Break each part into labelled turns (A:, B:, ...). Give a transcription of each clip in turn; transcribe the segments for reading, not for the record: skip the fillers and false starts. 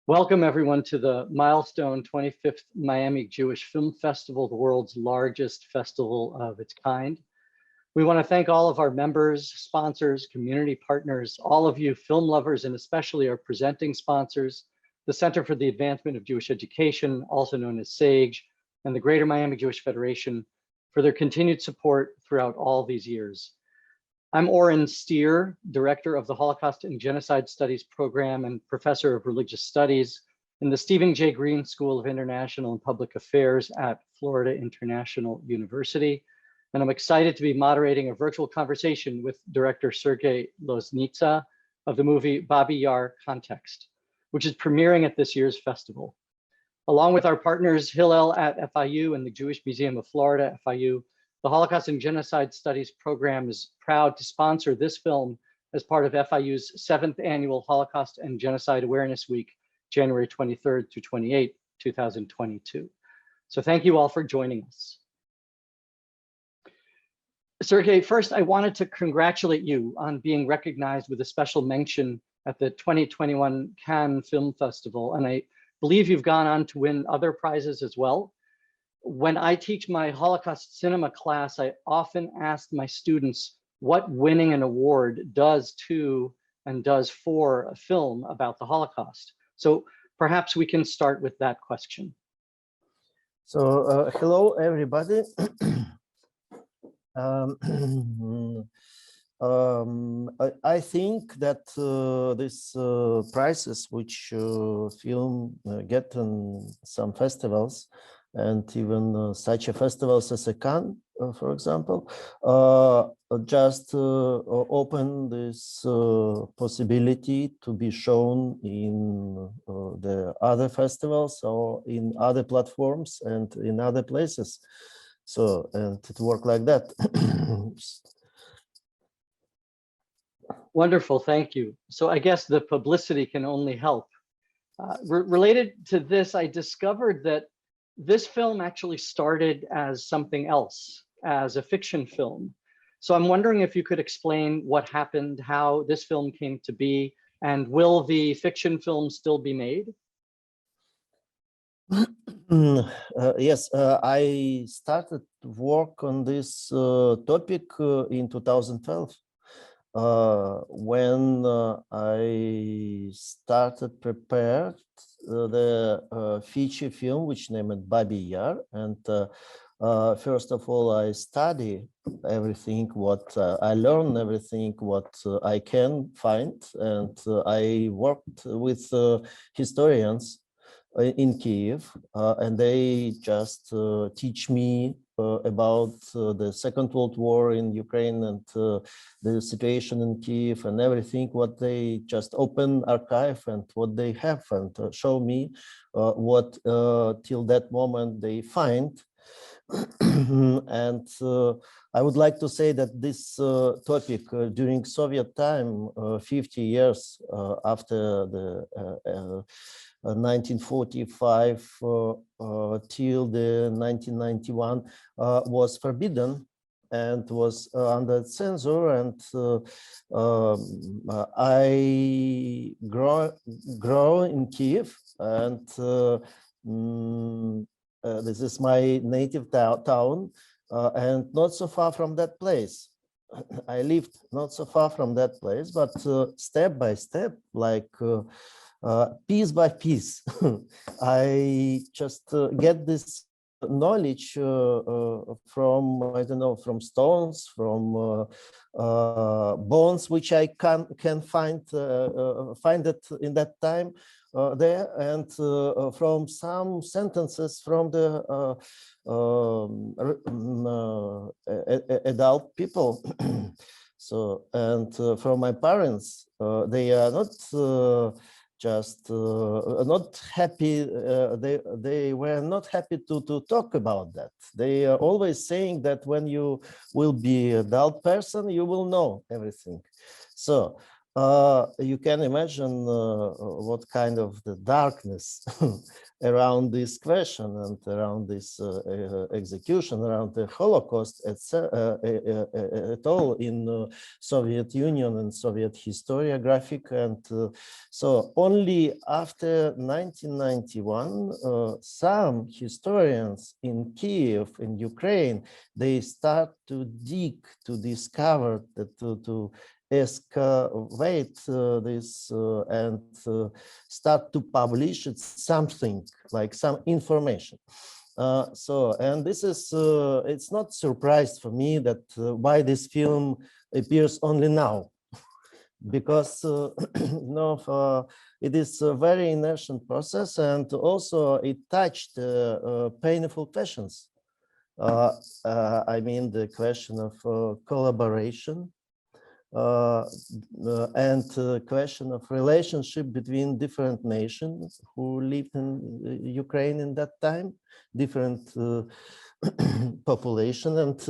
A: Welcome everyone to the milestone 25th Miami Jewish Film Festival, the world's largest festival of its kind. We want to thank all of our members, sponsors, community partners, all of you film lovers, and especially our presenting sponsors, the Center for the Advancement of Jewish Education, also known as SAGE, and the Greater Miami Jewish Federation for their continued support throughout all these years. I'm Oren Steer, Director of the Holocaust and Genocide Studies Program and Professor of Religious Studies in the Stephen J. Green School of International and Public Affairs at Florida International University. And I'm excited to be moderating a virtual conversation with Director Sergei Loznitsa of the movie Babi Yar Context, which is premiering at this year's festival. Along with our partners Hillel at FIU and the Jewish Museum of Florida at FIU, the Holocaust and Genocide Studies Program is proud to sponsor this film as part of FIU's 7th annual Holocaust and Genocide Awareness Week, January 23rd through 28th, 2022. So thank you all for joining us. Sergei, first I wanted to congratulate you on being recognized with a special mention at the 2021 Cannes Film Festival, and I believe you've gone on to win other prizes as well. When I teach my Holocaust cinema class, I often ask my students what winning an award does to and does for a film about the Holocaust. So perhaps we can start with that question.
B: So hello, everybody. I think that these prizes which film get in some festivals, and even such a festivals as a Cannes, for example, just open this possibility to be shown in the other festivals or in other platforms and in other places. So, and it worked like that.
A: Wonderful, thank you. So I guess the publicity can only help. Related to this, I discovered that this film actually started as something else, as a fiction film. So I'm wondering if you could explain what happened, how this film came to be, and will the fiction film still be made?
B: Yes, I started work on this topic in 2012. When I started prepared the feature film, which named Babi Yar, and first of all, I study everything what I learn, everything what I can find, and I worked with historians in Kiev, and they just teach me about the Second World War in Ukraine and the situation in Kiev and everything what they just open archive and what they have and show me what till that moment they find. And I would like to say that this topic during Soviet time, 50 years after the 1945 till the 1991 was forbidden and was under censor, and I grow in Kiev, and this is my native town, and not so far from that place. I lived not so far from that place, but step by step, like piece by piece, I just get this knowledge from, I don't know, from stones, from bones, which I can find it in that time there, and from some sentences from the adult people. So, and from my parents, they are not just not happy. They were not happy to talk about that. They are always saying that when you will be an adult person, you will know everything. So you can imagine what kind of the darkness around this question and around this execution, around the Holocaust at all in Soviet Union and Soviet historiographic. And so only after 1991, some historians in Kiev, in Ukraine, they start to dig, to discover, to excavate this and start to publish it, something like some information. And this is, it's not surprise for me that why this film appears only now, because it is a very ancient process, and also it touched painful questions. I mean, the question of collaboration, and question of relationship between different nations who lived in Ukraine in that time, different population, and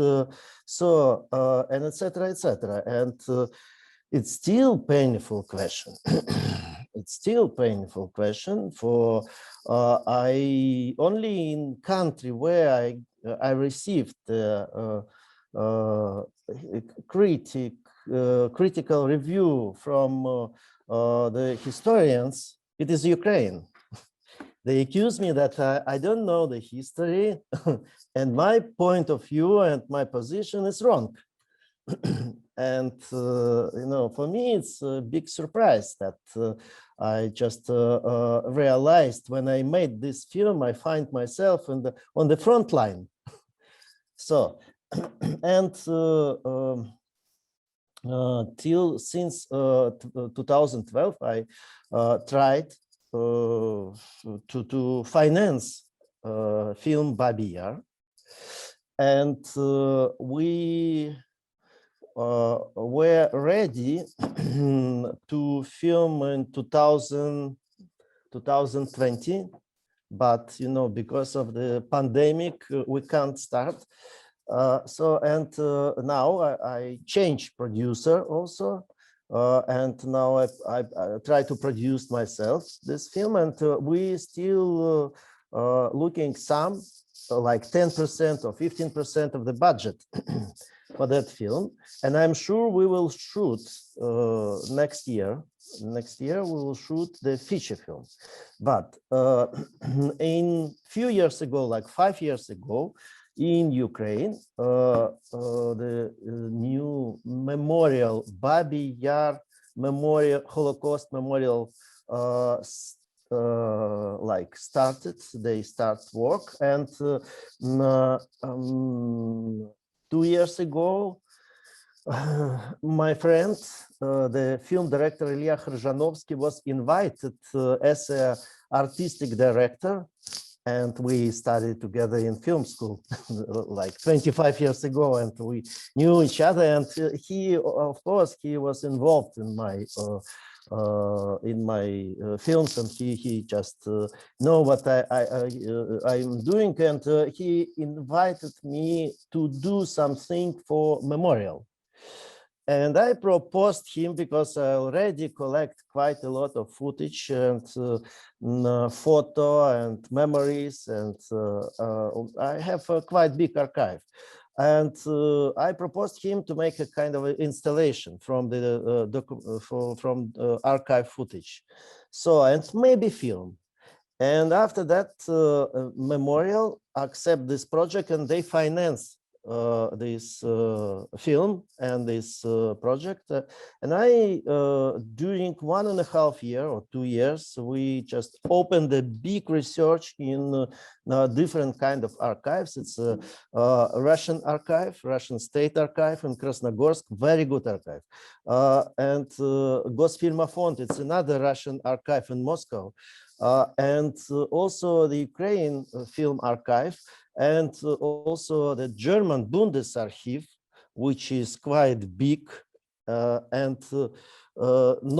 B: and etc. etc. And it's still painful question. It's still painful question for I only in country where I received critical review from the historians, it is Ukraine. They accuse me that I don't know the history and my point of view and my position is wrong. And, for me, it's a big surprise that I just realized when I made this film, I find myself on the front line. So, and since 2012, I tried to finance film Babi Yar, and we were ready to film in 2020, but because of the pandemic, we can't start. Now I changed producer also, and now I try to produce myself this film, and we still looking some like 10% or 15% of the budget for that film, and I'm sure we will shoot next year. Next year we will shoot the feature film, but in few years ago, like 5 years ago, in Ukraine, the new memorial, Babi Yar Memorial, Holocaust Memorial, started. They start work, and 2 years ago, my friend, the film director Ilya Khrzhanovsky, was invited as an artistic director. And we studied together in film school like 25 years ago, and we knew each other. And he, of course, he was involved in my films, and he just know what I'm doing. And he invited me to do something for memorial. And I proposed him because I already collect quite a lot of footage and photo and memories, and I have a quite big archive. And I proposed him to make a kind of installation from the archive footage, so, and maybe film. And after that, Memorial accept this project, and they finance this film and this project. And I, during 1.5 years or 2 years, we just opened a big research in different kind of archives. It's a Russian archive, Russian state archive in Krasnogorsk, very good archive. And Gosfilmofond, it's another Russian archive in Moscow. And also the Ukraine film archive, and also the German Bundesarchiv, which is quite big and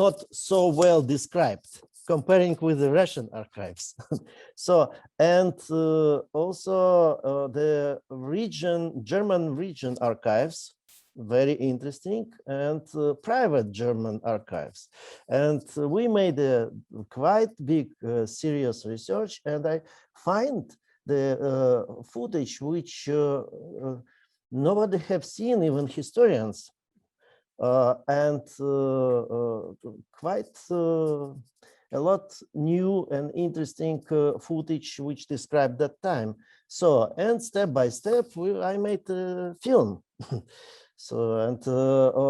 B: not so well described comparing with the Russian archives. So, and also the German region archives, very interesting, and private German archives. And we made a quite big, serious research, and I find the footage which nobody have seen, even historians, and quite a lot new and interesting footage which described that time. So, and step by step, I made a film. So, and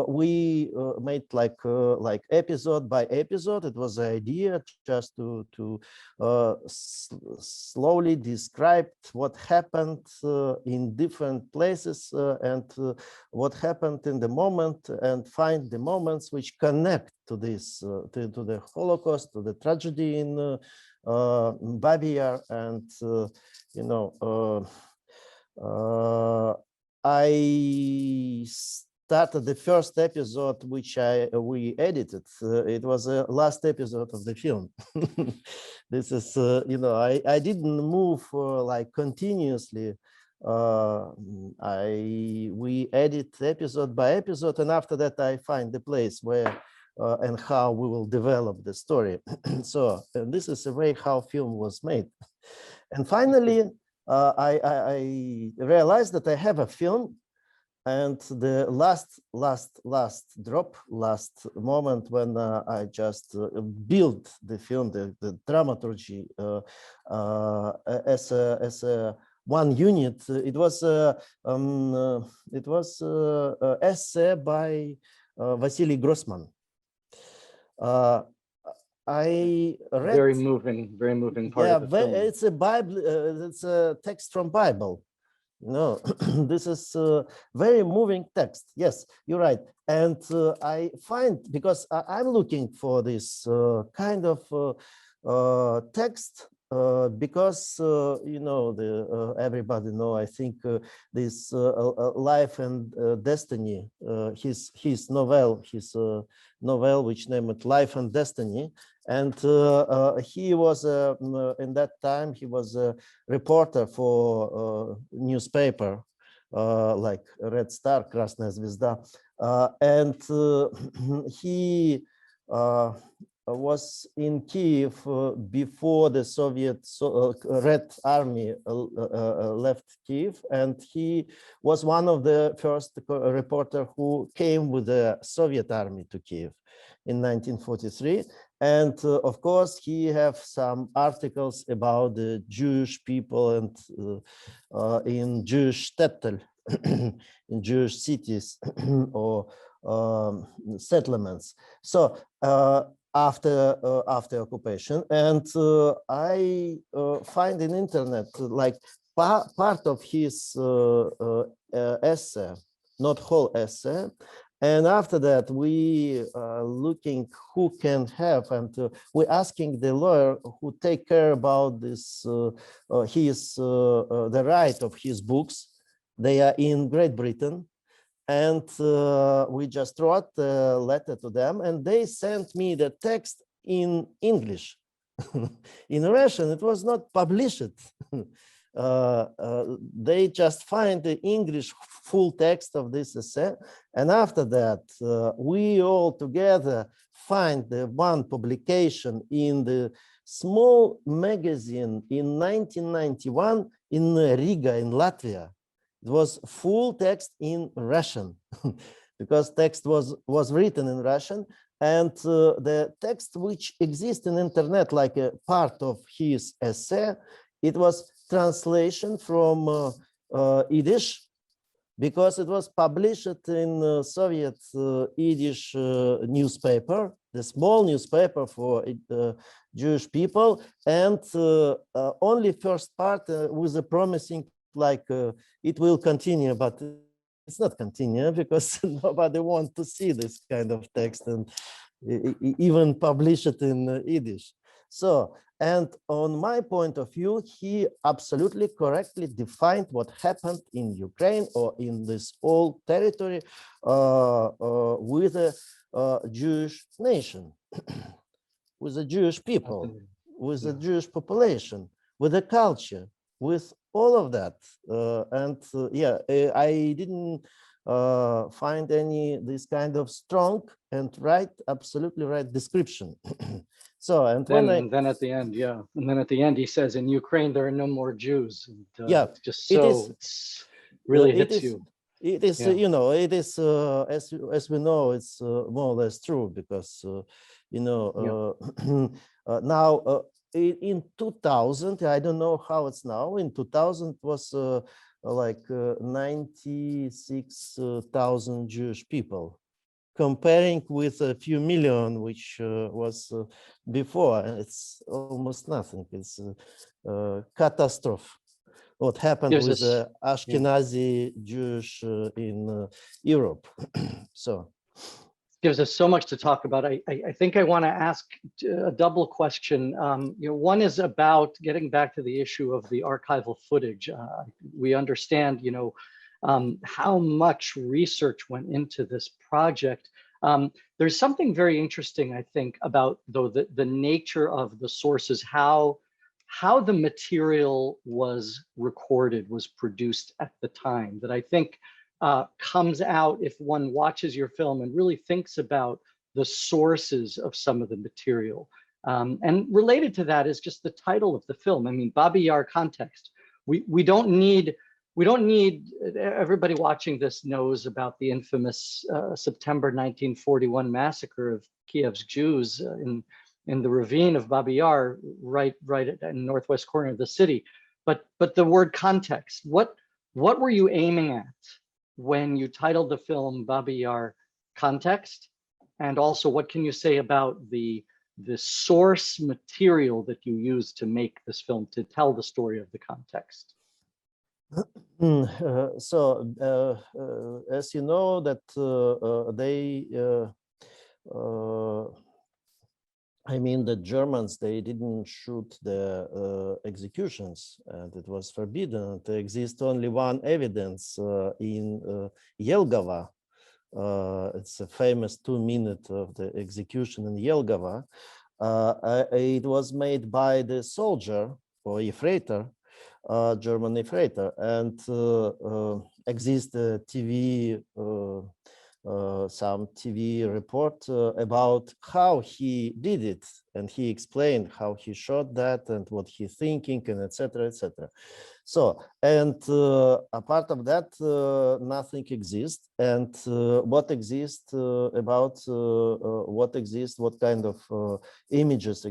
B: we made like episode by episode. It was an idea just to slowly describe what happened in different places and what happened in the moment, and find the moments which connect to this, to the Holocaust, to the tragedy in Babi Yar, and you know. I started the first episode which we edited. It was the last episode of the film. This is, you know, I didn't move like continuously. We edit episode by episode, and after that I find the place where and how we will develop the story. So this is the way how film was made. And finally, I realized that I have a film, and the last moment when I just built the film, the dramaturgy as a one unit. It was essay by Vasily Grossman. I read
A: very moving part of the film.
B: It's a Bible. It's a text from Bible. No, this is a very moving text. Yes, you're right. And I find, because I'm looking for this kind of text because you know, everybody know, I think this Life and Destiny, his novel which named Life and Destiny. And he was in that time he was a reporter for newspaper like Red Star, Krasnaya Zvezda, and he was in Kiev before the Soviet Red Army left Kiev, and he was one of the first reporter who came with the Soviet Army to Kiev in 1943. And of course, he have some articles about the Jewish people and in Jewish shtetl, in Jewish cities or settlements. So after occupation, and I find in internet like part of his essay, not whole essay. And after that, we looking who can have, and we're asking the lawyer who take care about this, the right of his books. They are in Great Britain. And we just wrote a letter to them, and they sent me the text in English. In Russian, it was not published. They just find the English full text of this essay. And after that, we all together find the one publication in the small magazine in 1991 in Riga, in Latvia. It was full text in Russian because text was written in Russian, and the text which exists in internet like a part of his essay, it was translation from Yiddish, because it was published in Soviet Yiddish newspaper, the small newspaper for Jewish people, and only first part with a promising like it will continue, but it's not continue because nobody wants to see this kind of text and even publish it in Yiddish. So, and on my point of view, he absolutely correctly defined what happened in Ukraine or in this whole territory with a Jewish nation, with the Jewish people, with the Jewish population, with the culture, with all of that. Yeah, I didn't find any this kind of strong and right, absolutely right description. So, and
A: then at the end, yeah, and then at the end he says, "In Ukraine there are no more Jews." And,
B: yeah,
A: it's just
B: it
A: so
B: is.
A: it's really
B: It
A: hits
B: is.
A: you.
B: It is.
A: Yeah.
B: You know, it is as we know, it's more or less true because you know now in 2000, I don't know how it's now. In 2000 was like 96,000 Jewish people, comparing with a few million, which was before. It's almost nothing. It's a catastrophe. What happened
A: Gives
B: with
A: us,
B: the Ashkenazi Jewish in Europe. So
A: gives us so much to talk about. I think I want to ask a double question. One is about getting back to the issue of the archival footage. We understand, how much research went into this project. There's something very interesting, I think, about though the nature of the sources, how the material was recorded, was produced at the time, that I think comes out if one watches your film and really thinks about the sources of some of the material. And related to that is just the title of the film. I mean, Babi Yar context. We don't need, everybody watching this knows about the infamous September 1941 massacre of Kiev's Jews in the ravine of Babi Yar, right in the northwest corner of the city. But the word context, what were you aiming at when you titled the film Babi Yar context? And also, what can you say about the source material that you used to make this film, to tell the story of the context?
B: As you know, that they I mean, the Germans, they didn't shoot the executions, and it was forbidden. There exists only one evidence in Jelgava. It's a famous 2-minute of the execution in Jelgava. It was made by the soldier or Ефрейтор, German Ефрейтор, and exists a TV some TV report about how he did it, and he explained how he shot that and what he's thinking, and etc., etc. So, and apart of that, nothing exists. And what exists about what exists, what kind of images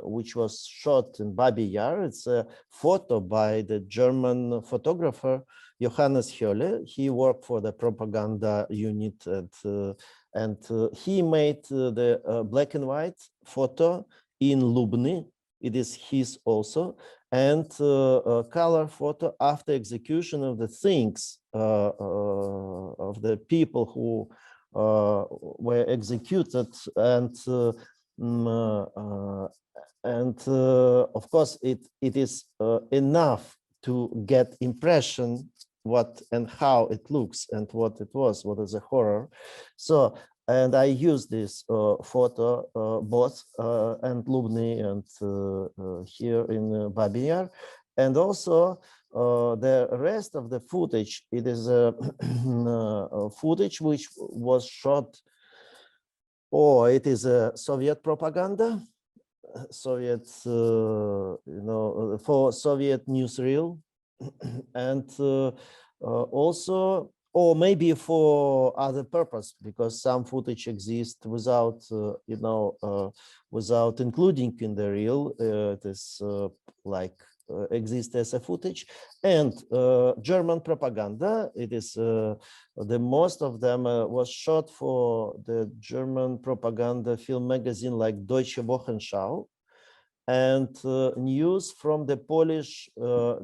B: which was shot in Babi Yar? It's a photo by the German photographer Johannes Höhle. He worked for the propaganda unit, and he made the black and white photo in Lubny. It is his also, and a color photo after execution of the things of the people who were executed, and of course it is enough to get impression what and how it looks and what it was, what is a horror. So, and I use this photo both and Lubny and here in Babi Yar, and also the rest of the footage. It is a footage which was shot, or it is a Soviet propaganda, Soviet, for Soviet newsreel, and also, or maybe for other purpose, because some footage exists without, without including in the reel. It is like exists as a footage, and German propaganda. It is the most of them was shot for the German propaganda film magazine like Deutsche Wochenschau, and news from the Polish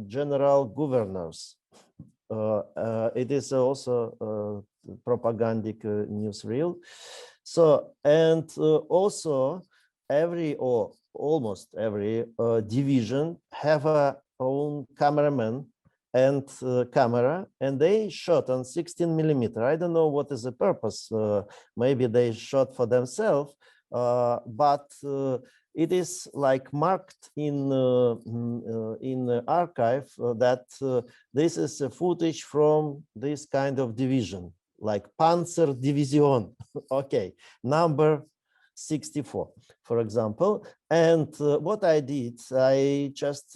B: general governors. It is also propagandic newsreel. So, and also every, or almost every division have a own cameraman and camera, and they shot on 16mm. I don't know what is the purpose. Maybe they shot for themselves, but it is like marked in the archive that this is a footage from this kind of division. like Panzer Division, okay, number 64, for example. And what I did, I just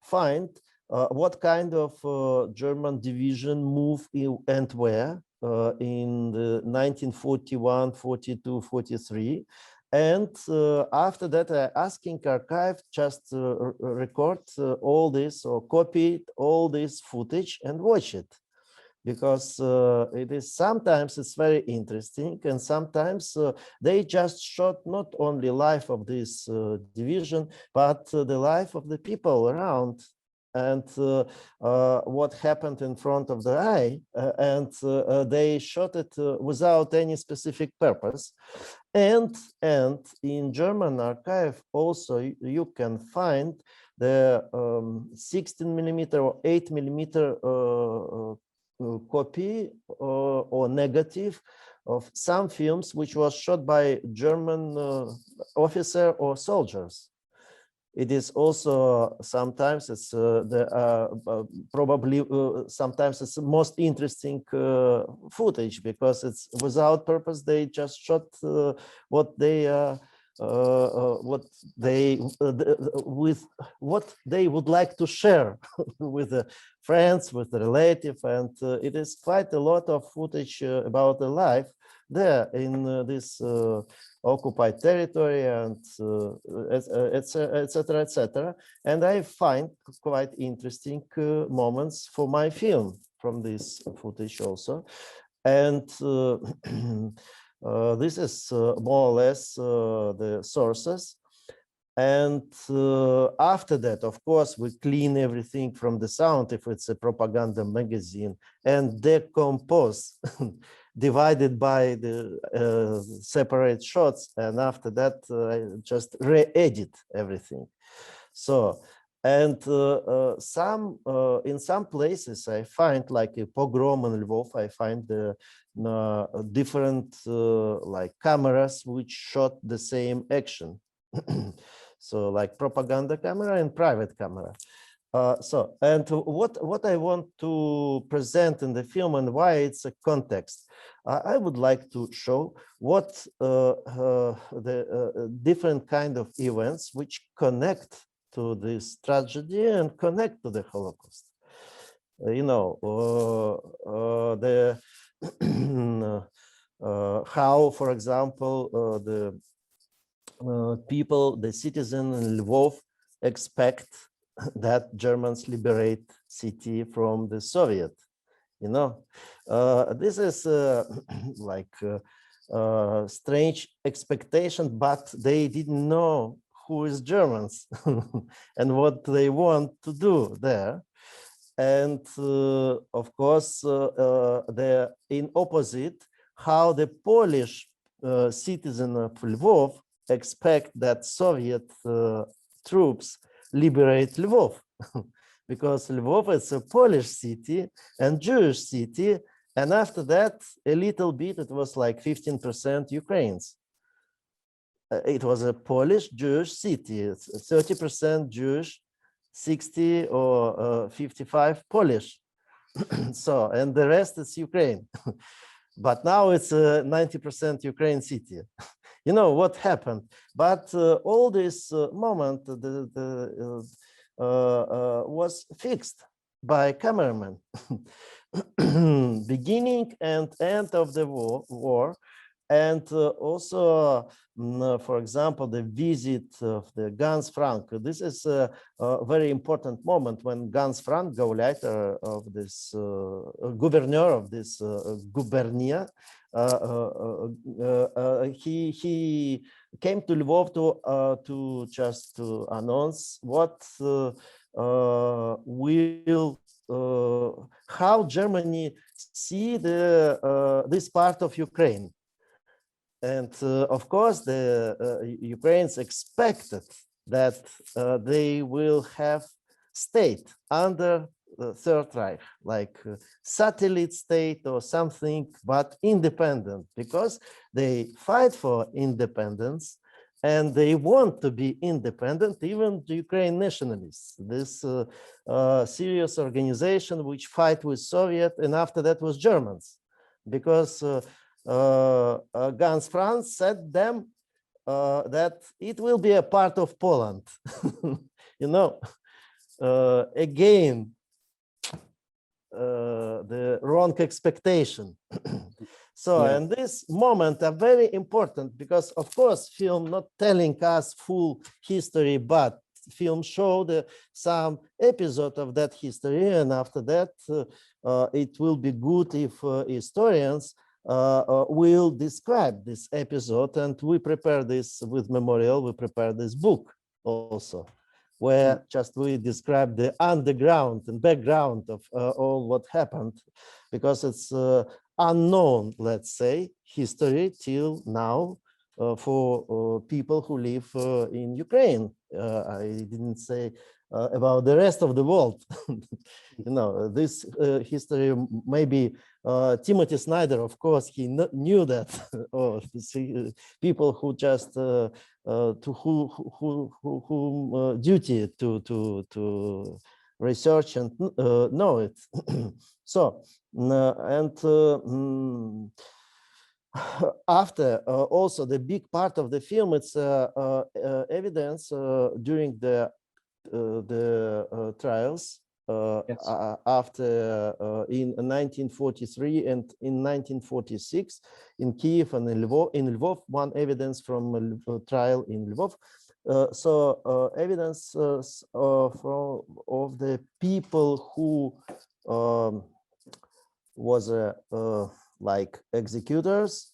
B: find what kind of German division move and where in the 1941, 42, 43. And after that, I asking archive just record all this or copy all this footage and watch it, because it is sometimes it's very interesting, and sometimes they just shot not only life of this division, but the life of the people around, and what happened in front of the eye, and they shot it without any specific purpose. And in German archive also you can find the 16 millimeter or 8 millimeter copy or negative of some films which was shot by German officer or soldiers. It is also sometimes it's probably sometimes it's the most interesting footage, because it's without purpose. They just shot what they with what they would like to share with the friends, with the relative, and it is quite a lot of footage about the life there in this occupied territory, and etc., etc. And I find quite interesting moments for my film from this footage also. And this is more or less the sources. And after that, of course, we clean everything from the sound if it's a propaganda magazine, and decompose, divided by the separate shots. And after that, I just re-edit everything. So, and in some places I find, like a pogrom in Lvov, I find different like cameras which shot the same action. So like propaganda camera and private camera. And what I want to present in the film and why it's a context, I would like to show what the different kind of events which connect to this tragedy and connect to the Holocaust. You know, how, for example, the people, the citizen in Lvov expect that Germans liberate city from the Soviet. You know, this is like strange expectation, but they didn't know who is Germans and what they want to do there. And of course, the in opposite, how the Polish citizen of Lvov expect that Soviet troops liberate Lvov, because Lvov is a Polish city and Jewish city, and after that a little bit it was like 15% Ukrainians. It was a Polish Jewish city. It's 30% Jewish, 60 or 55 Polish. So, and the rest is Ukraine. But now it's a 90% Ukraine city. You know what happened, but all this moment was fixed by cameraman. Beginning and end of the war, and also, for example, the visit of the Gans Frank. This is a very important moment when Gans Frank, Gauleiter of this governor of this gubernia, he came to Lvov to just to announce what will how Germany see this part of Ukraine. And of course, the Ukrainians expected that they will have state under the Third Reich, like satellite state or something, but independent, because they fight for independence. and they want to be independent, even the Ukraine nationalists, this serious organization which fight with Soviet, and after that was Germans, because Gans Franz said them that it will be a part of Poland. You know, again, the wrong expectation. So,
A: Yeah.
B: and this moment are very important because, of course, film not telling us full history, but film showed some episode of that history, and after that, it will be good if historians will describe this episode, and we prepare this with memorial. We prepare this book also, where just we describe the underground and background of all what happened, because it's unknown, let's say, history till now for people who live in Ukraine. I didn't say about the rest of the world. You know, this history, maybe Timothy Snyder, of course, he knew that, or people who just to whom duty to research and know it. So, after also the big part of the film, it's evidence during the trials
A: Yes.
B: after in 1943 and in 1946 in Kiev and in Lvov, one evidence from a trial in Lvov. So evidence of the people who was like executors.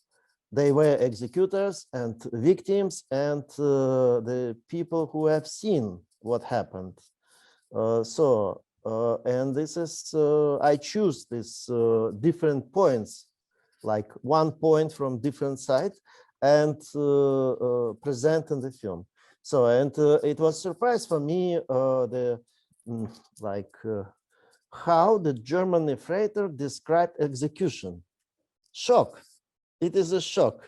B: They were executors and victims, and the people who have seen what happened. And this is, I choose these different points, like one point from different side, and present in the film. So, and it was a surprise for me, how the German narrator described execution. Shock. It is a shock.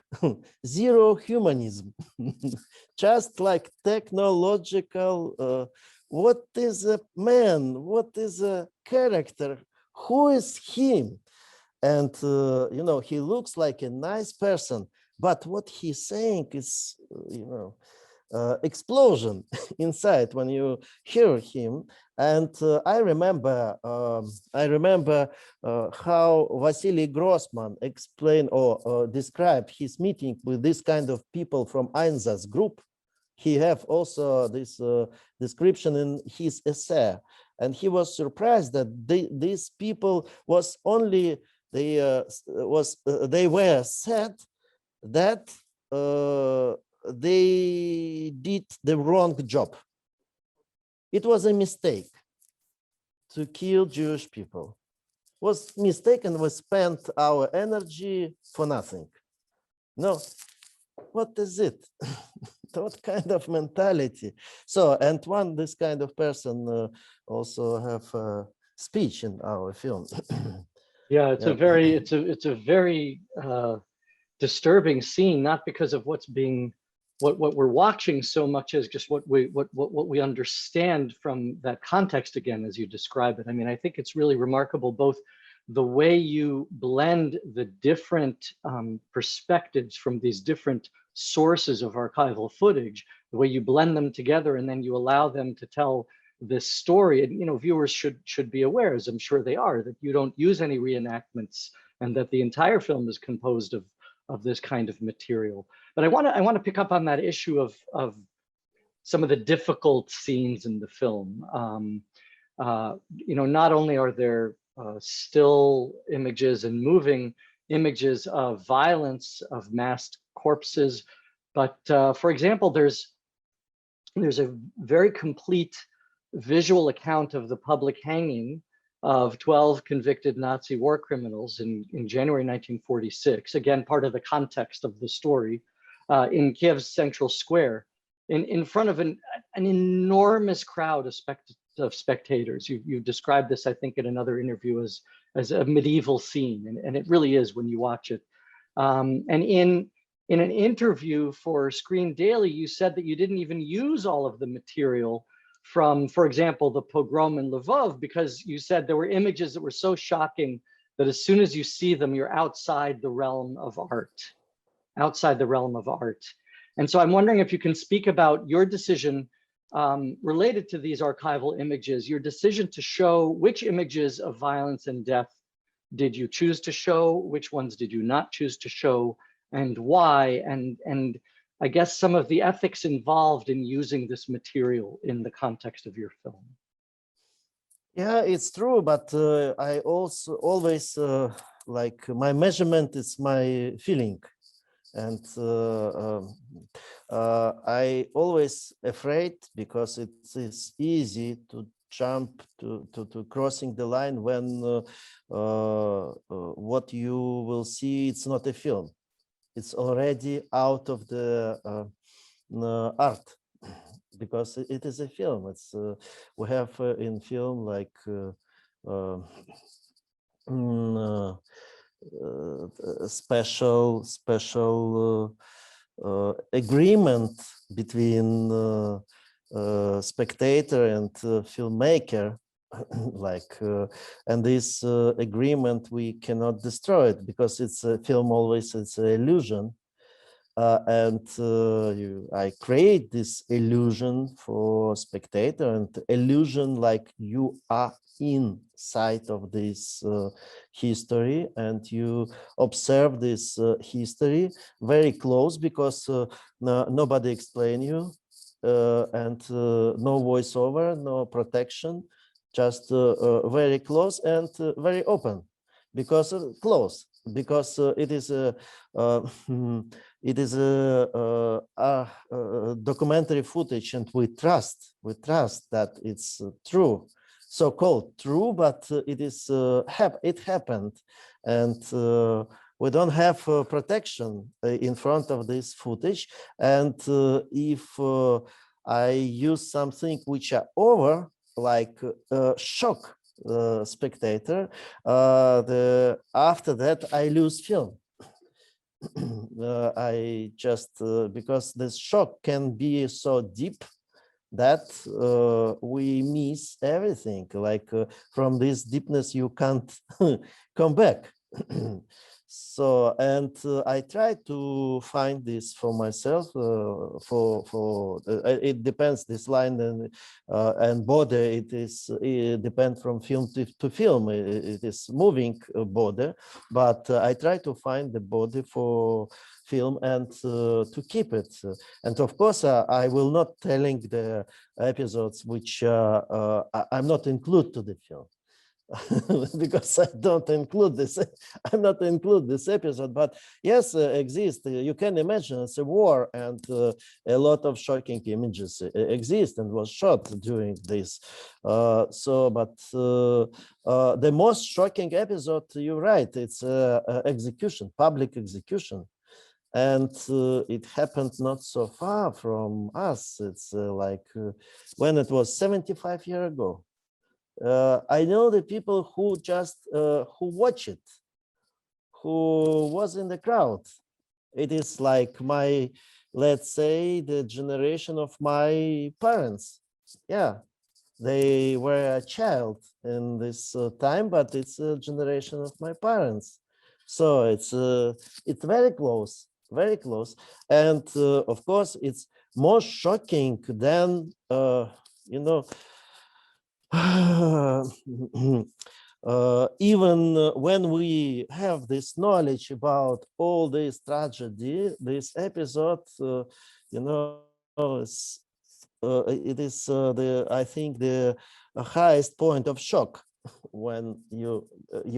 B: Zero humanism. Just like technological. What is a man? What is a character? Who is him? And you know, he looks like a nice person, but what he's saying is, you know, explosion inside when you hear him. And I remember how Vasily Grossman explained or described his meeting with this kind of people from Einsatz group. He have also this description in his essay, and he was surprised that these people was only they were said that they did the wrong job. It was a mistake to kill Jewish people. It was mistake, and we spent our energy for nothing. No, what is it? What kind of mentality? So, and one this kind of person also have a speech in our film.
A: Yeah, it's a very disturbing scene, not because of what's being what we're watching so much as just what we understand from that context, again, as you describe it. I mean, I think it's really remarkable, both the way you blend the different perspectives from these different sources of archival footage, the way you blend them together, and then you allow them to tell this story. And, you know, viewers should be aware, as I'm sure they are, that you don't use any reenactments, and that the entire film is composed of this kind of material. But I want to pick up on that issue of some of the difficult scenes in the film. You know, not only are there still images and moving images of violence, of massed corpses, but for example, there's a very complete visual account of the public hanging of 12 convicted Nazi war criminals in January 1946, again, part of the context of the story, in Kiev's Central Square, in front of an enormous crowd of spectators. You described this, I think, in another interview as a medieval scene, and it really is when you watch it. And In an interview for Screen Daily, you said that you didn't even use all of the material from, for example, the pogrom in Lvov, because you said there were images that were so shocking that as soon as you see them, you're outside the realm of art, outside the realm of art. And so I'm wondering if you can speak about your decision related to these archival images, your decision to show which images of violence and death did you choose to show, which ones did you not choose to show, and why, and I guess some of the ethics involved in using this material in the context of your film.
B: Yeah, it's true, but I also always like my measurement is my feeling, and I always afraid because it is easy to jump to crossing the line when what you will see, it's not a film. It's already out of the art, because it is a film. It's we have in film like special agreement between spectator and filmmaker, like and this agreement we cannot destroy it, because it's a film, always it's an illusion, and I create this illusion for spectator, and illusion like you are inside of this history, and you observe this history very close, because nobody explain you, and no voiceover, no protection, just very close and very open, because close, because it is a it is a documentary footage, and we trust that it's true, so-called true, but it is it happened, and we don't have protection in front of this footage, and if I use something which are over, like shock spectator, after that I lose film. I just because this shock can be so deep that we miss everything, like from this deepness you can't come back. So, and I try to find this for myself, it depends, this line and border, it depends from film to film, it is moving border, but I try to find the border for film and to keep it. And of course, I will not telling the episodes which I'm not include to the film. Because I don't include this, I'm not include this episode, but yes, exist. You can imagine it's a war, and a lot of shocking images exist and was shot during this. So, but the most shocking episode, you're right, it's execution, public execution. And it happened not so far from us. It's like when it was 75 years ago. I know the people who just who watch it, who was in the crowd. It is like my, let's say, the generation of my parents. Yeah, they were a child in this time, but it's a generation of my parents. So it's very close, very close, and of course it's more shocking than you know. Even when we have this knowledge about all this tragedy, this episode, you know, it is I think the highest point of shock when you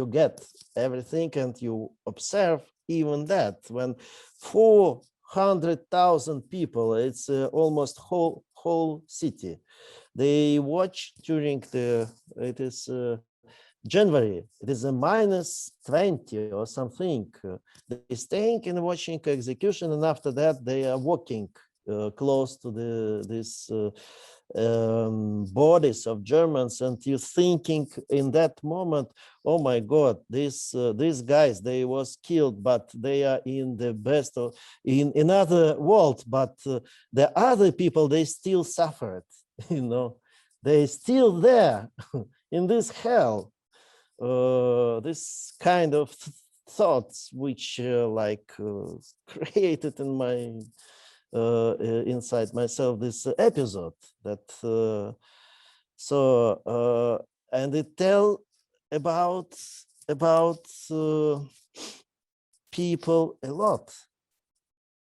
B: get everything and you observe even that when 400,000 people, it's almost whole city. They watch during the, it is January, it is a -20 or something. They staying and watching execution, and after that they are walking close to these bodies of Germans, and you're thinking in that moment, oh my God, these guys, they was killed, but they are in the best of, in another world, but the other people, they still suffered, you know, they still there in this hell. This kind of thoughts which created in my inside myself this episode that and it tell about people a lot.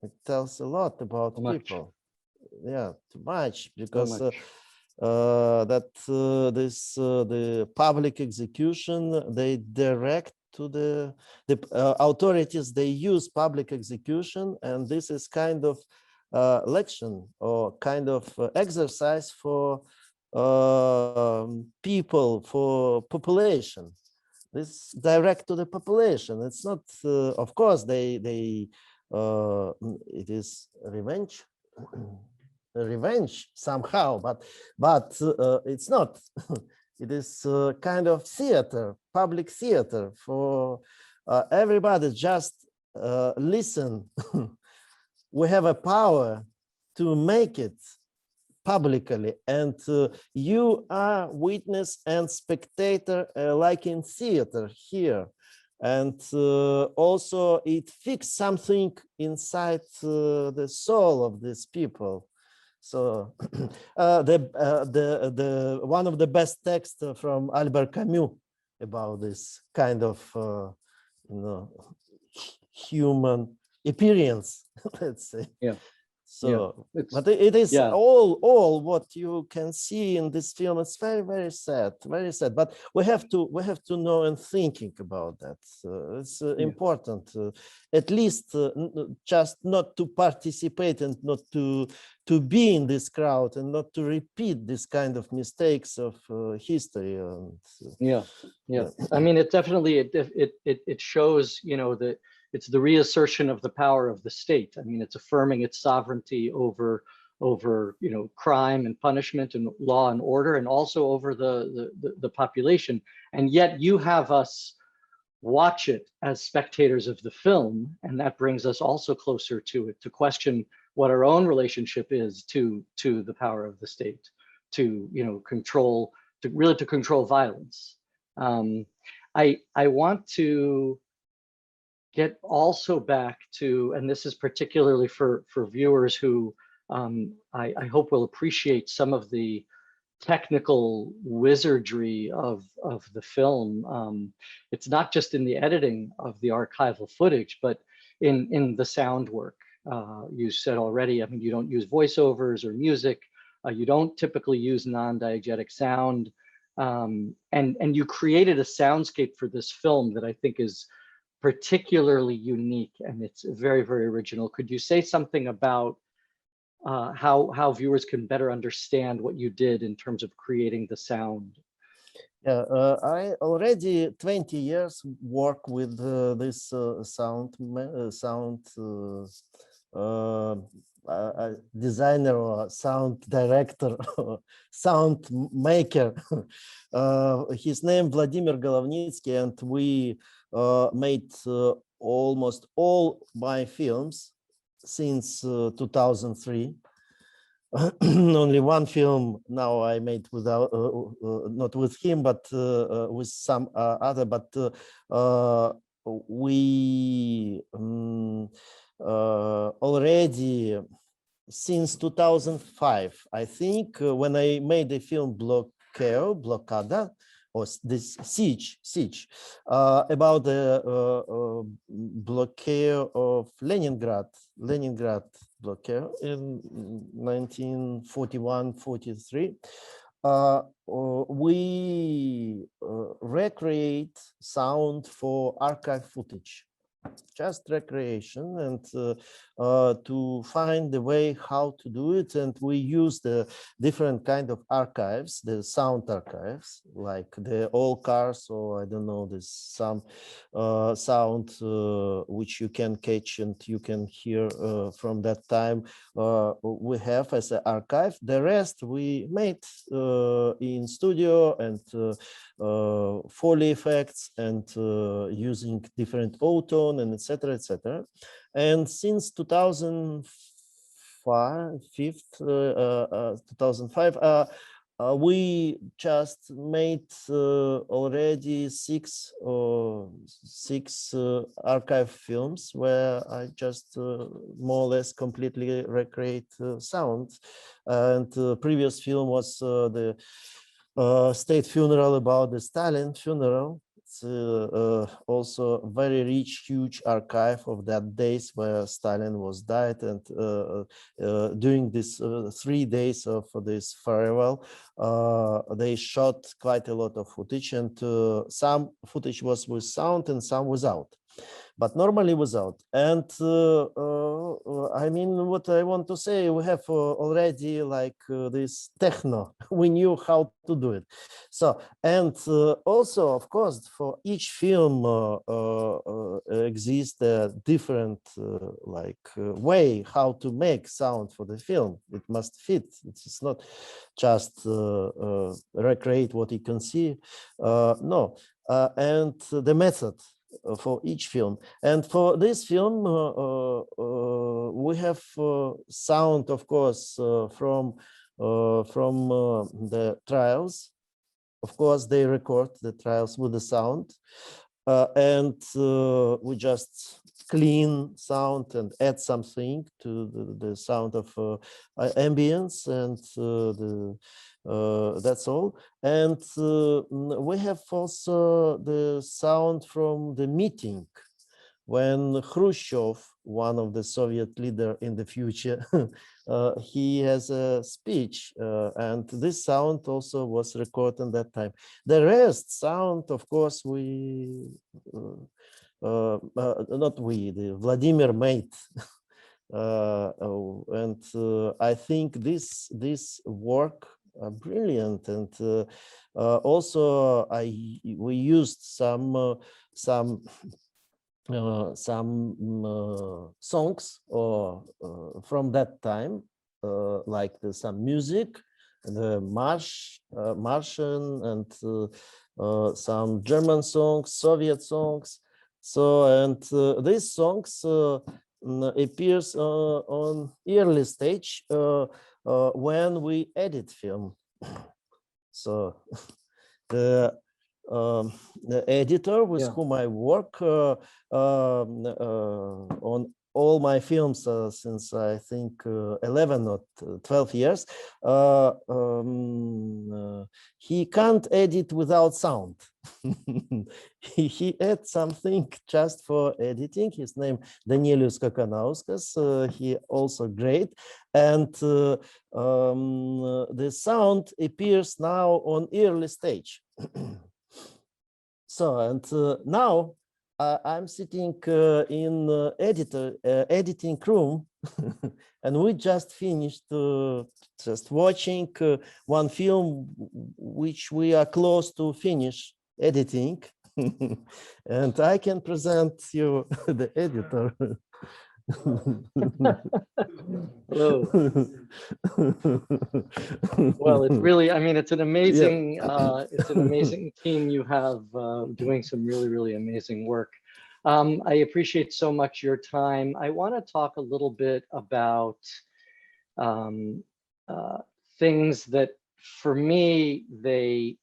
B: It tells a lot about people. Yeah, too much, because the public execution, they direct to the authorities, they use public execution, and this is kind of lection or kind of exercise for people, for population. This direct to the population. It's not, of course, it is revenge. Revenge somehow, but it's not. It is kind of theater, public theater for everybody. Just listen. We have a power to make it publicly, and you are witness and spectator like in theater here. And also it fixed something inside the soul of these people. So the one of the best texts from Albert Camus about this kind of human appearance, let's say.
A: Yeah.
B: So, but it is all what you can see in this film. It's very, very sad, very sad. But we have to know and thinking about that. It's important, at least just not to participate and not to be in this crowd and not to repeat this kind of mistakes of history. And,
A: yeah. I mean, it definitely it shows, you know, that it's the reassertion of the power of the state. I mean, it's affirming its sovereignty over you know, crime and punishment and law and order, and also over the population. And yet you have us watch it as spectators of the film, and that brings us also closer to it, to question what our own relationship is to the power of the state, to, you know, control, to really to control violence. I want to get also back to, and this is particularly for viewers who I hope will appreciate some of the technical wizardry of the film. It's not just in the editing of the archival footage, but in the sound work. You said already, I mean, you don't use voiceovers or music. You don't typically use non-diegetic sound. And you created a soundscape for this film that I think is particularly unique, and it's very, very original. Could you say something about how viewers can better understand what you did in terms of creating the sound?
B: Yeah, I already 20 years work with this sound designer or sound director, sound maker. His name Vladimir Golovnitsky, and we made almost all my films since 2003. Only one film now I made without not with him, but with some other. But we already since 2005, I think, when I made the film Blockada, or this siege about the blockade of Leningrad blockade in 1941-43. We recreate sound for archive footage. just recreation, and to find the way how to do it. And we use the different kind of archives, the sound archives, like the old cars, or I don't know, this some sound which you can catch and you can hear from that time. We have as an archive. The rest we made in studio, and Foley effects, and using different O-tone, and etc., etc. And since 2005, we just made already six archive films where I just more or less completely recreate sound. And the previous film was the state funeral about the Stalin funeral. It's also a very rich, huge archive of that days where Stalin was died, and during this 3 days of this farewell, they shot quite a lot of footage, and some footage was with sound and some without, but normally without. And I mean, what I want to say, we have already like this techno. We knew how to do it. So, and also, of course, for each film exists a different way how to make sound for the film. It must fit. It's not just recreate what you can see. No, and the method for each film. And for this film, we have sound, of course, from the trials. Of course, they record the trials with the sound, and we just clean sound and add something to the sound of ambience, and that's all. And we have also the sound from the meeting when Khrushchev, one of the Soviet leader in the future, he has a speech, and this sound also was recorded at that time. The rest sound, of course, we not we, the Vladimir made. And I think this work brilliant, and also we used some songs or from that time, like some music, the Martian, and some German songs, Soviet songs. So, and these songs appears on early stage when we edit film. So the editor with whom I work on all my films since I think 11 or 12 years, he can't edit without sound. he adds something just for editing. His name Danielius Kakanauskas. He also great, and the sound appears now on early stage. So, and now I'm sitting in editing room, and we just finished just watching one film which we are close to finish editing, and I can present you the editor.
A: Hello. Well, it's really, I mean, it's an amazing, it's an amazing team you have doing some really, really amazing work. I appreciate so much your time. I want to talk a little bit about things that, for me, they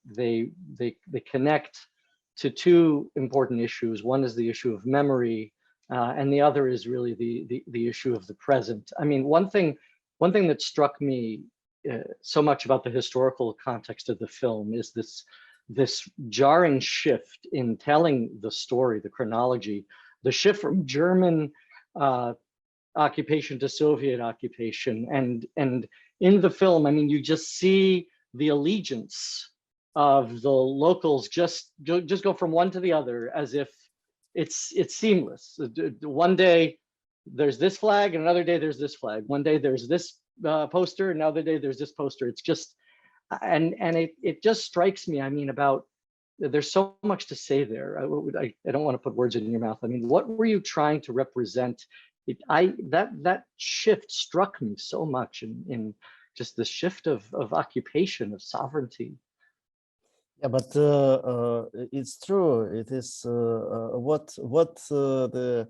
A: connect to two important issues. One is the issue of memory, and the other is really the issue of the present. I mean, one thing that struck me so much about the historical context of the film is this jarring shift in telling the story, the chronology, the shift from German occupation to Soviet occupation, and in the film, I mean, you just see the allegiance of the locals just go from one to the other, as if it's seamless. One day there's this flag, and another day there's this flag. One day there's this poster, another day there's this poster. It's just, and it just strikes me. I mean, about there's so much to say there. I don't want to put words in your mouth. I mean, what were you trying to represent? That shift struck me so much in just the shift of occupation, of sovereignty.
B: Yeah, but it's true. It is what the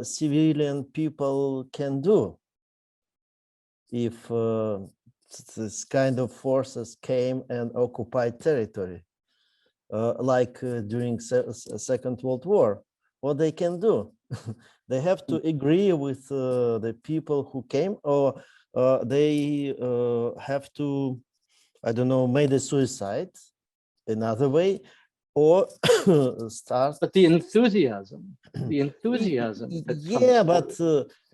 B: civilian people can do if this kind of forces came and occupied territory, like during Second World War. What they can do? They have to agree with the people who came, or they have to, I don't know, made a suicide another way, or start.
A: But the enthusiasm that
B: Yeah,
A: comes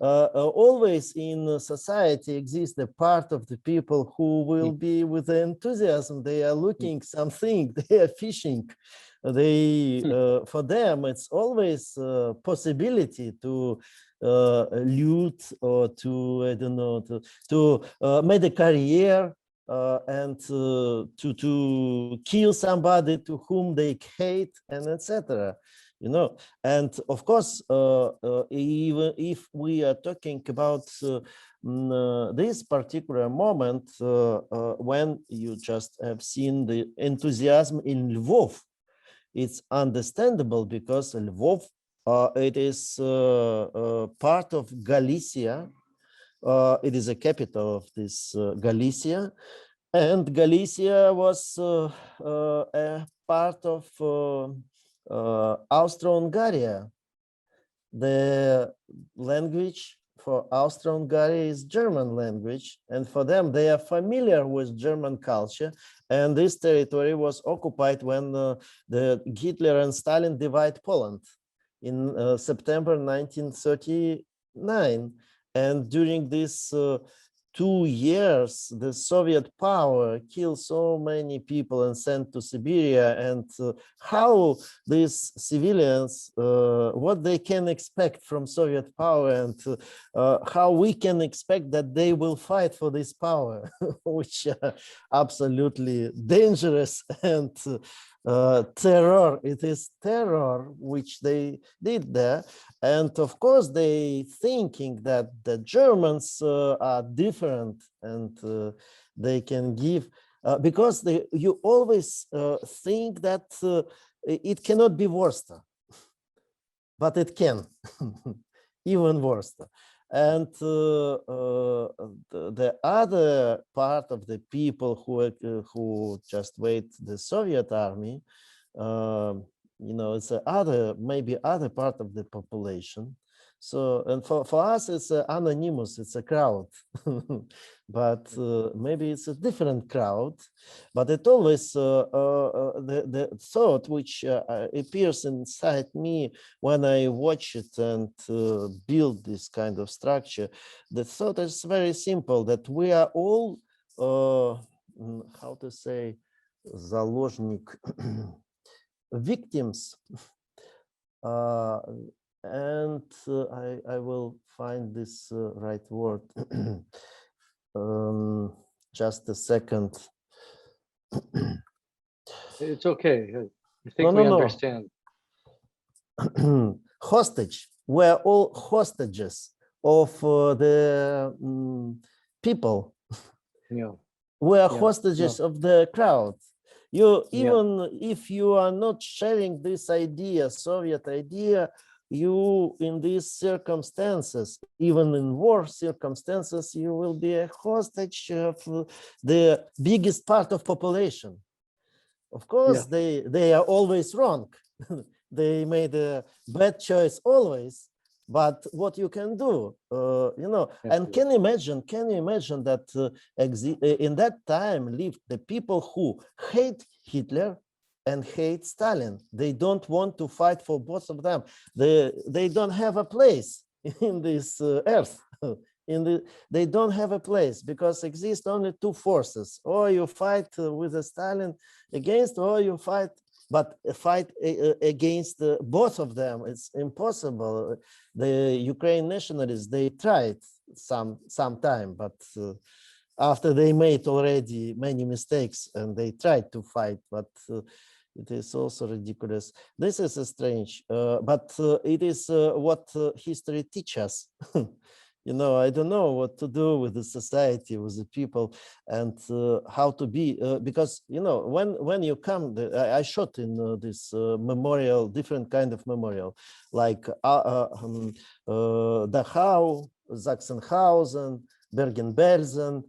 B: but always in society exists a part of the people who will be with the enthusiasm. They are looking something, they are fishing. They for them it's always a possibility to loot, or to, I don't know, to make a career, and to kill somebody to whom they hate, and etc. You know, and of course, even if we are talking about this particular moment, when you just have seen the enthusiasm in Lvov, it's understandable, because Lvov, it is part of Galicia. It is a capital of this Galicia, and Galicia was a part of Austro-Hungary. The language for Austro-Hungary is German language, and for them, they are familiar with German culture. And this territory was occupied when the Hitler and Stalin divide Poland in September 1939. And during these 2 years, the Soviet power killed so many people and sent to Siberia. And how these civilians, what they can expect from Soviet power, and how we can expect that they will fight for this power, which are absolutely dangerous, and terror. It is terror which they did there. And of course, they thinking that the Germans are different, and they can give, because you always think that it cannot be worse, but it can, even worse. And the other part of the people who just wait the Soviet army, you know, it's maybe other part of the population. So, and for us, it's anonymous, it's a crowd, but maybe it's a different crowd. But it always, the thought which appears inside me when I watch it and build this kind of structure, the thought is very simple, that we are all, how to say, заложник, victims. And I will find this right word. Just a second.
A: It's okay. I think we understand.
B: Hostage. We're all hostages of the people.
A: Yeah.
B: We are hostages of the crowd. Even if you are not sharing this idea, Soviet idea, you, in these circumstances, even in war circumstances, you will be a hostage of the biggest part of population. Of course, they are always wrong. They made a bad choice always. But what you can do, you know, and can you imagine that in that time lived the people who hate Hitler and hate Stalin. They don't want to fight for both of them. They don't have a place in this earth. They don't have a place, because exist only two forces: or you fight with Stalin against, or you fight but a fight against both of them, it's impossible. The Ukraine nationalists, they tried some time, but after they made already many mistakes and they tried to fight, but it is also ridiculous. This is strange, but it is what history teaches us. You know, I don't know what to do with the society, with the people, and how to be, because, you know, when you come, I shot in this memorial, different kind of memorial, like Dachau, Sachsenhausen, Bergen-Belsen,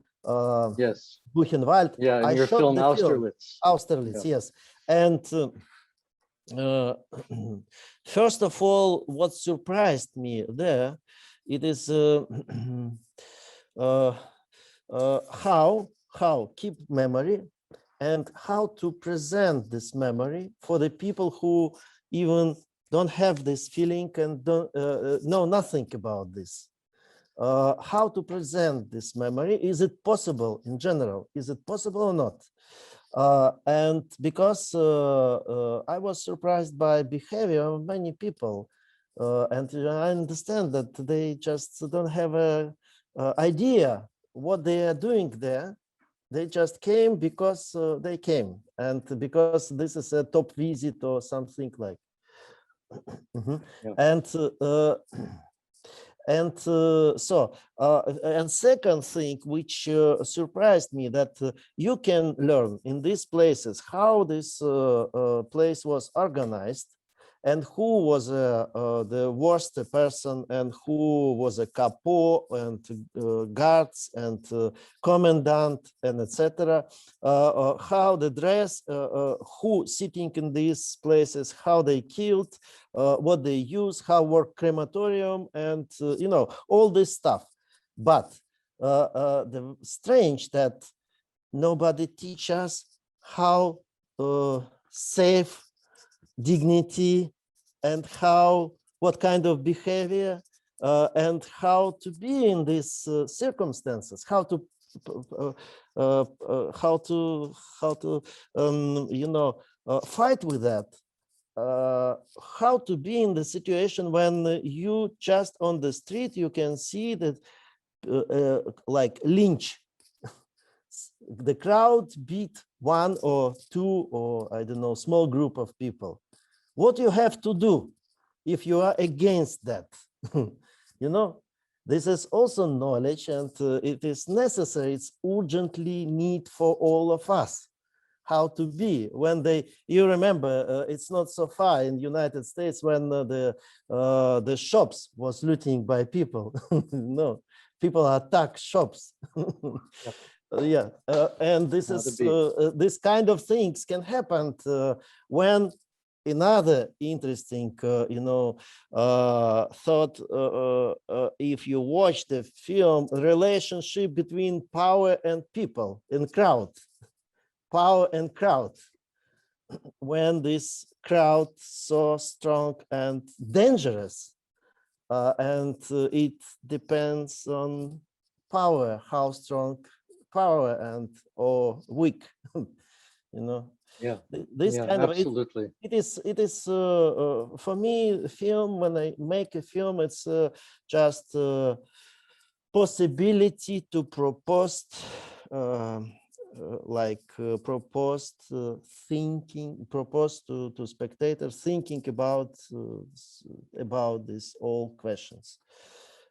A: Yes.
B: Buchenwald.
A: Yeah, in
B: I
A: your
B: shot
A: film
B: the film,
A: Austerlitz.
B: Austerlitz,
A: Yeah.
B: yes. And first of all, what surprised me there, it is how keep memory and how to present this memory for the people who even don't have this feeling and don't know nothing about this. How to present this memory? Is it possible in general? Is it possible or not? And because I was surprised by behavior of many people, and I understand that they just don't have a idea what they are doing there. They just came because they came, and because this is a top visit or something like.
A: Yeah.
B: And and second thing which surprised me, that you can learn in these places how this place was organized, and who was the worst person, and who was a capo, and guards, and commandant, and etc. How the dress, who sitting in these places, how they killed, what they use, how work crematorium, and you know, all this stuff. But the strange that nobody teach us how safe dignity, and how, what kind of behavior, and how to be in these circumstances, how to you know, fight with that, how to be in the situation when you just on the street you can see that like lynch, the crowd beat one or two, or I don't know, small group of people. What you have to do if you are against that? You know, this is also knowledge, and it is necessary, it's urgently need for all of us, how to be when they, you remember, it's not so far in United States when the shops was looting by people. No, people attack shops.
A: Yep.
B: Yeah, and this is this kind of things can happen when another interesting, you know, thought, if you watch the film, relationship between power and people in crowd, power and crowd, when this crowd so strong and dangerous, and it depends on power, how strong power and or weak, you know.
A: Yeah.
B: This
A: Yeah,
B: kind of
A: absolutely.
B: it is for me, film, when I make a film, it's just possibility to propose proposed thinking, proposed to spectators thinking about these all questions.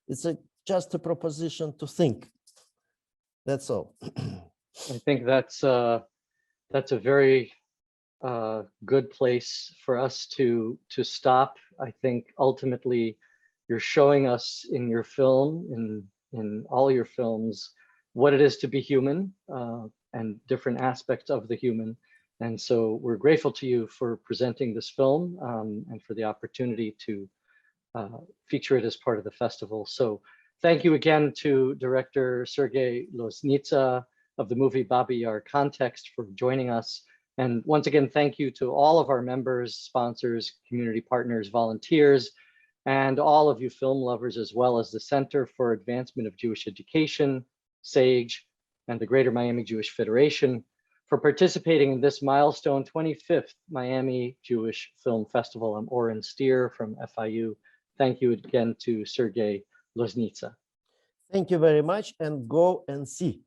B: It's just a proposition to think. That's all.
A: I think that's a very good place for us to stop. I think ultimately you're showing us in your film, in all your films, what it is to be human, and different aspects of the human. And so we're grateful to you for presenting this film, and for the opportunity to feature it as part of the festival. So thank you again to director Sergei Loznitsa of the movie Babi Yar Context for joining us. And once again, thank you to all of our members, sponsors, community partners, volunteers, and all of you film lovers, as well as the Center for Advancement of Jewish Education, SAGE, and the Greater Miami Jewish Federation. for participating in this milestone 25th Miami Jewish Film Festival. I'm Oren Steer from FIU. Thank you again to Sergei Loznitsa.
B: Thank you very much, and go and see.